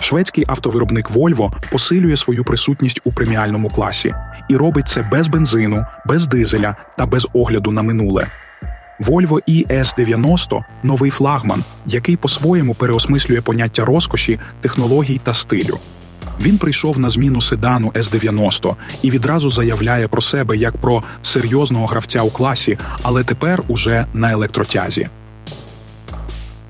Шведський автовиробник Volvo посилює свою присутність у преміальному класі і робить це без бензину, без дизеля та без огляду на минуле. Volvo ES90 – новий флагман, який по-своєму переосмислює поняття розкоші, технологій та стилю. Він прийшов на зміну седану S90 і відразу заявляє про себе як про серйозного гравця у класі, але тепер уже на електротязі.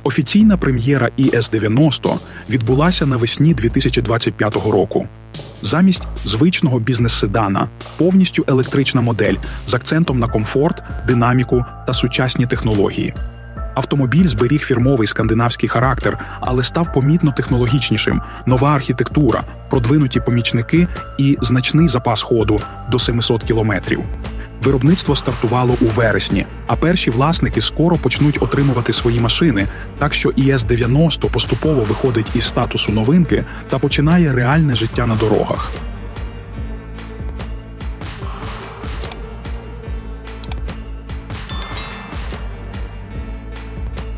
Офіційна прем'єра ES90 відбулася навесні 2025 року. Замість звичного бізнес-седана – повністю електрична модель з акцентом на комфорт, динаміку та сучасні технології. Автомобіль зберіг фірмовий скандинавський характер, але став помітно технологічнішим, нова архітектура, продвинуті помічники і значний запас ходу – до 700 кілометрів. Виробництво стартувало у вересні, а перші власники скоро почнуть отримувати свої машини, так що ES90 поступово виходить із статусу новинки та починає реальне життя на дорогах.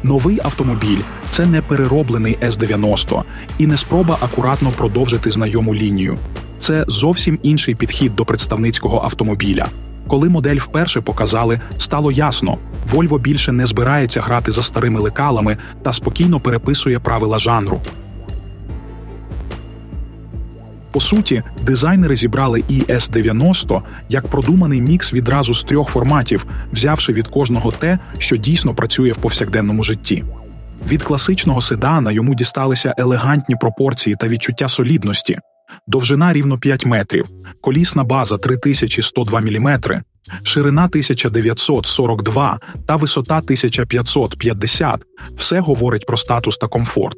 Новий автомобіль – це не перероблений S90 і не спроба акуратно продовжити знайому лінію. Це зовсім інший підхід до представницького автомобіля. Коли модель вперше показали, стало ясно – Volvo більше не збирається грати за старими лекалами та спокійно переписує правила жанру. По суті, дизайнери зібрали ES90 як продуманий мікс відразу з трьох форматів, взявши від кожного те, що дійсно працює в повсякденному житті. Від класичного седана йому дісталися елегантні пропорції та відчуття солідності. Довжина рівно 5 метрів, колісна база 3102 мм, ширина 1942 та висота 1550 – все говорить про статус та комфорт.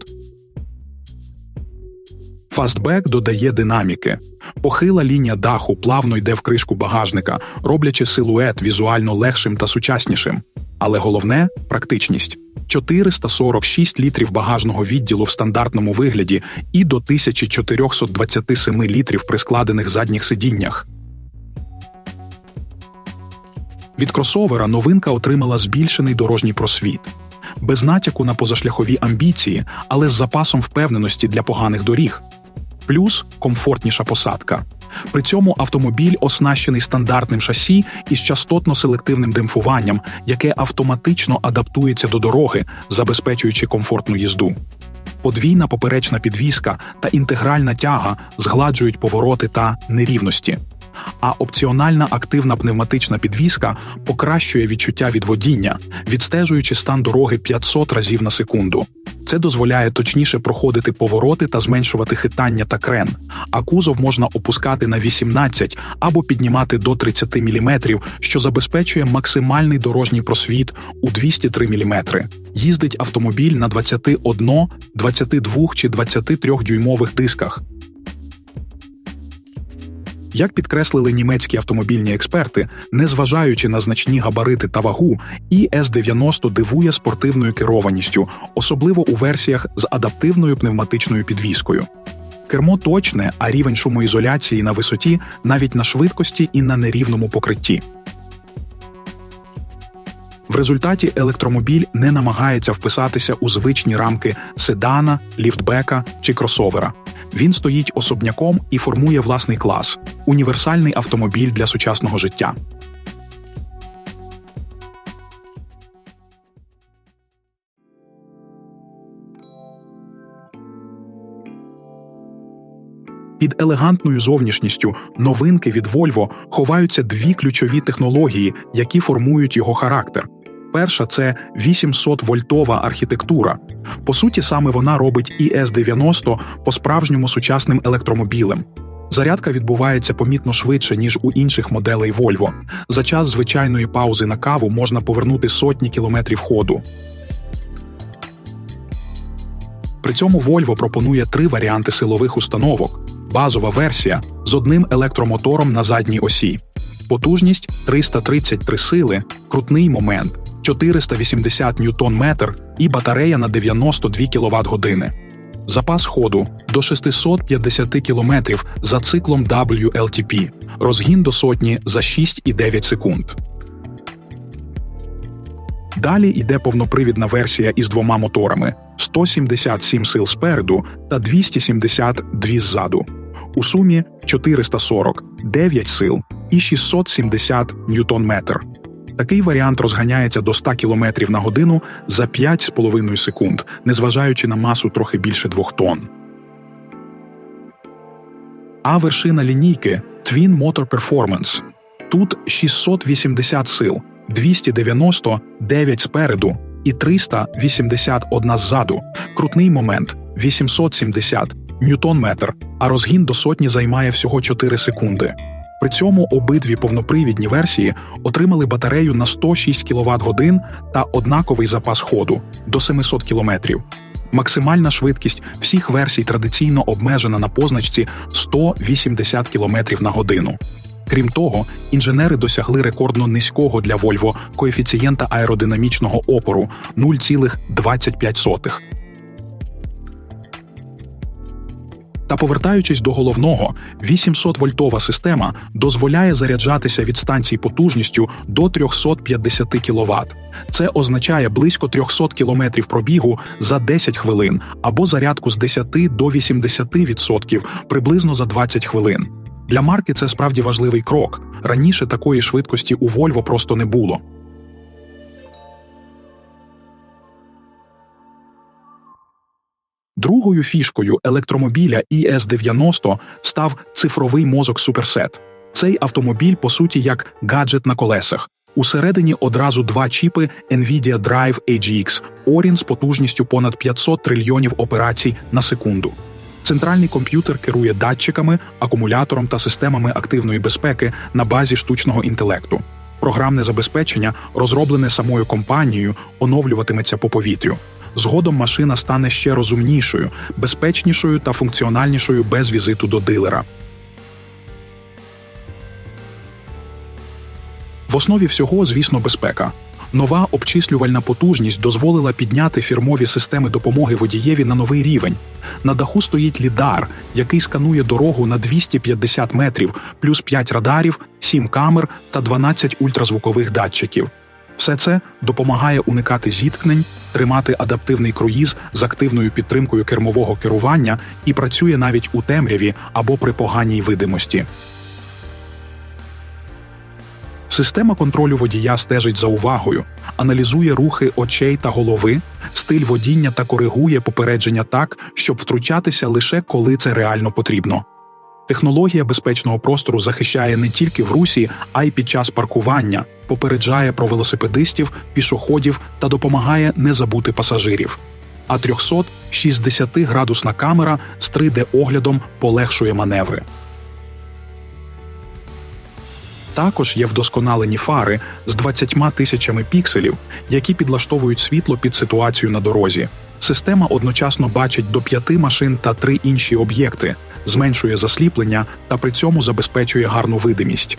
Фастбек додає динаміки. Похила лінія даху плавно йде в кришку багажника, роблячи силует візуально легшим та сучаснішим. Але головне – практичність. 446 літрів багажного відділу в стандартному вигляді і до 1427 літрів при складених задніх сидіннях. Від кросовера новинка отримала збільшений дорожній просвіт. Без натяку на позашляхові амбіції, але з запасом впевненості для поганих доріг. Плюс – комфортніша посадка. При цьому автомобіль оснащений стандартним шасі із частотно-селективним демпфуванням, яке автоматично адаптується до дороги, забезпечуючи комфортну їзду. Подвійна поперечна підвіска та інтегральна тяга згладжують повороти та нерівності. А опціональна активна пневматична підвіска покращує відчуття від водіння, відстежуючи стан дороги 500 разів на секунду. Це дозволяє точніше проходити повороти та зменшувати хитання та крен, а кузов можна опускати на 18 або піднімати до 30 мм, що забезпечує максимальний дорожній просвіт у 203 мм. Їздить автомобіль на 21, 22 чи 23-дюймових дисках. Як підкреслили німецькі автомобільні експерти, незважаючи на значні габарити та вагу, ES90 дивує спортивною керованістю, особливо у версіях з адаптивною пневматичною підвіскою. Кермо точне, а рівень шумоізоляції на висоті навіть на швидкості і на нерівному покритті. В результаті електромобіль не намагається вписатися у звичні рамки седана, ліфтбека чи кросовера. Він стоїть особняком і формує власний клас – універсальний автомобіль для сучасного життя. Під елегантною зовнішністю новинки від Volvo ховаються дві ключові технології, які формують його характер. Перша – це 800-вольтова архітектура. По суті, саме вона робить ES90 по-справжньому сучасним електромобілем. Зарядка відбувається помітно швидше, ніж у інших моделей Volvo. За час звичайної паузи на каву можна повернути сотні кілометрів ходу. При цьому Volvo пропонує 3 варіанти силових установок. Базова версія з одним електромотором на задній осі. Потужність – 333 сили, крутний момент – 480 Нм і батарея на 92 кВт-години. Запас ходу – до 650 км за циклом WLTP, розгін до сотні за 6,9 секунд. Далі йде повнопривідна версія із 2 моторами – 177 сил спереду та 272 ззаду. У сумі 449 сил і 670 ньютон-метр. Такий варіант розганяється до 100 км на годину за 5,5 секунд, незважаючи на масу трохи більше 2 тонн. А вершина лінійки – Twin Motor Performance. Тут 680 сил, 299 спереду і 381 ззаду. Крутний момент – 870 ньютон-метр, а розгін до сотні займає всього 4 секунди. При цьому обидві повнопривідні версії отримали батарею на 106 кВт-годин та однаковий запас ходу – до 700 км. Максимальна швидкість всіх версій традиційно обмежена на позначці 180 км на годину. Крім того, інженери досягли рекордно низького для Volvo коефіцієнта аеродинамічного опору – 0,25. Та повертаючись до головного, 800-вольтова система дозволяє заряджатися від станцій потужністю до 350 кВт. Це означає близько 300 км пробігу за 10 хвилин або зарядку з 10 до 80% приблизно за 20 хвилин. Для марки це справді важливий крок. Раніше такої швидкості у Volvo просто не було. Другою фішкою електромобіля ES90 став цифровий мозок Superset. Цей автомобіль, по суті, як гаджет на колесах. Усередині одразу два чіпи NVIDIA Drive AGX Orin з потужністю понад 500 трильйонів операцій на секунду. Центральний комп'ютер керує датчиками, акумулятором та системами активної безпеки на базі штучного інтелекту. Програмне забезпечення, розроблене самою компанією, оновлюватиметься по повітрю. Згодом машина стане ще розумнішою, безпечнішою та функціональнішою без візиту до дилера. В основі всього, звісно, безпека. Нова обчислювальна потужність дозволила підняти фірмові системи допомоги водієві на новий рівень. На даху стоїть лідар, який сканує дорогу на 250 метрів, плюс 5 радарів, 7 камер та 12 ультразвукових датчиків. Все це допомагає уникати зіткнень, тримати адаптивний круїз з активною підтримкою кермового керування і працює навіть у темряві або при поганій видимості. Система контролю водія стежить за увагою, аналізує рухи очей та голови, стиль водіння та коригує попередження так, щоб втручатися лише коли це реально потрібно. Технологія безпечного простору захищає не тільки в русі, а й під час паркування, попереджає про велосипедистів, пішоходів та допомагає не забути пасажирів. А 360-градусна камера з 3D-оглядом полегшує маневри. Також є вдосконалені фари з 20 тисячами пікселів, які підлаштовують світло під ситуацію на дорозі. Система одночасно бачить до 5 машин та 3 інші об'єкти, зменшує засліплення та при цьому забезпечує гарну видимість.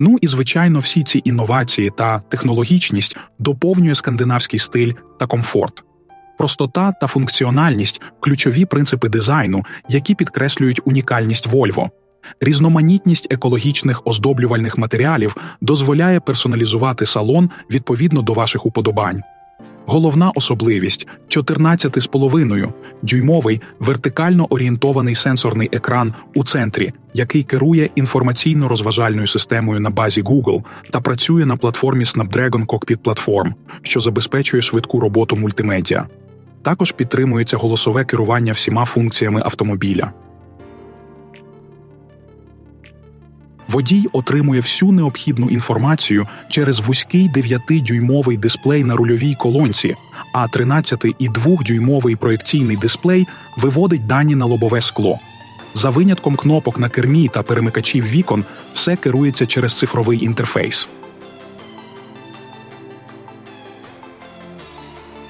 Ну і, звичайно, всі ці інновації та технологічність доповнює скандинавський стиль та комфорт. Простота та функціональність – ключові принципи дизайну, які підкреслюють унікальність Volvo. Різноманітність екологічних оздоблювальних матеріалів дозволяє персоналізувати салон відповідно до ваших уподобань. Головна особливість – 14,5-дюймовий вертикально орієнтований сенсорний екран у центрі, який керує інформаційно-розважальною системою на базі Google та працює на платформі Snapdragon Cockpit Platform, що забезпечує швидку роботу мультимедіа. Також підтримується голосове керування всіма функціями автомобіля. Водій отримує всю необхідну інформацію через вузький 9-дюймовий дисплей на рульовій колонці, а 13,2-дюймовий проекційний дисплей виводить дані на лобове скло. За винятком кнопок на кермі та перемикачів вікон, все керується через цифровий інтерфейс.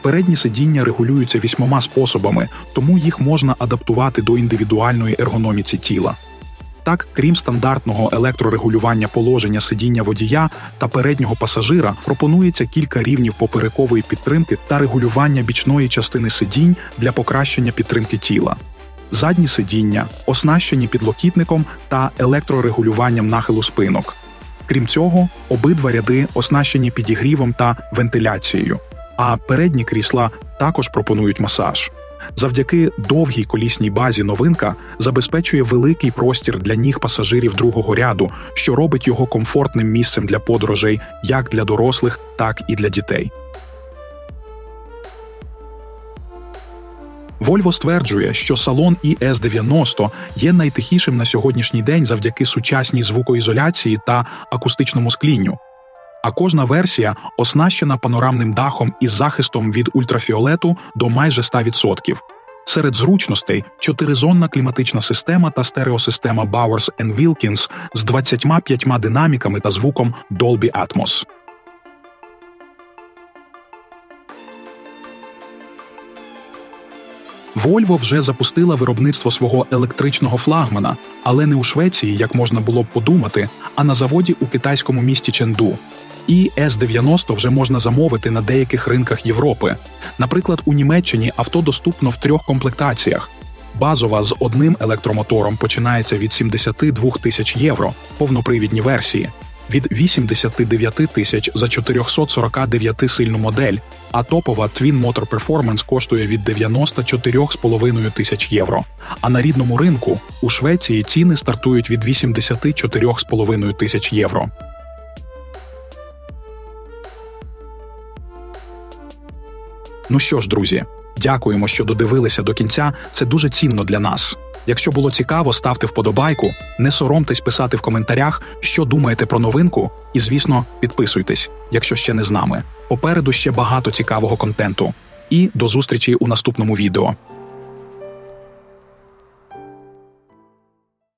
Передні сидіння регулюються 8 способами, тому їх можна адаптувати до індивідуальної ергономіці тіла. Так, крім стандартного електрорегулювання положення сидіння водія та переднього пасажира, пропонується кілька рівнів поперекової підтримки та регулювання бічної частини сидінь для покращення підтримки тіла. задні сидіння, оснащені підлокітником та електрорегулюванням нахилу спинок. Крім цього, обидва ряди оснащені підігрівом та вентиляцією, а передні крісла також пропонують масаж. Завдяки довгій колісній базі новинка забезпечує великий простір для ніг пасажирів другого ряду, що робить його комфортним місцем для подорожей як для дорослих, так і для дітей. Volvo стверджує, що салон ES90 є найтихішим на сьогоднішній день завдяки сучасній звукоізоляції та акустичному склінню. А кожна версія оснащена панорамним дахом із захистом від ультрафіолету до майже 100%. Серед зручностей – 4-зонна кліматична система та стереосистема Bowers & Wilkins з 25 динаміками та звуком Dolby Atmos. Volvo вже запустила виробництво свого електричного флагмана, але не у Швеції, як можна було б подумати, а на заводі у китайському місті Ченду. ES90 вже можна замовити на деяких ринках Європи. Наприклад, у Німеччині авто доступно в 3 комплектаціях. Базова з одним електромотором починається від 72 тисяч євро, повнопривідні версії, від 89 тисяч за 449-сильну модель, а топова Twin Motor Performance коштує від 94,5 тисяч євро. А на рідному ринку у Швеції ціни стартують від 84,5 тисяч євро. Ну що ж, друзі, дякуємо, що додивилися до кінця, це дуже цінно для нас. Якщо було цікаво, ставте вподобайку, не соромтесь писати в коментарях, що думаєте про новинку, і, звісно, підписуйтесь, якщо ще не з нами. Попереду ще багато цікавого контенту. І до зустрічі у наступному відео.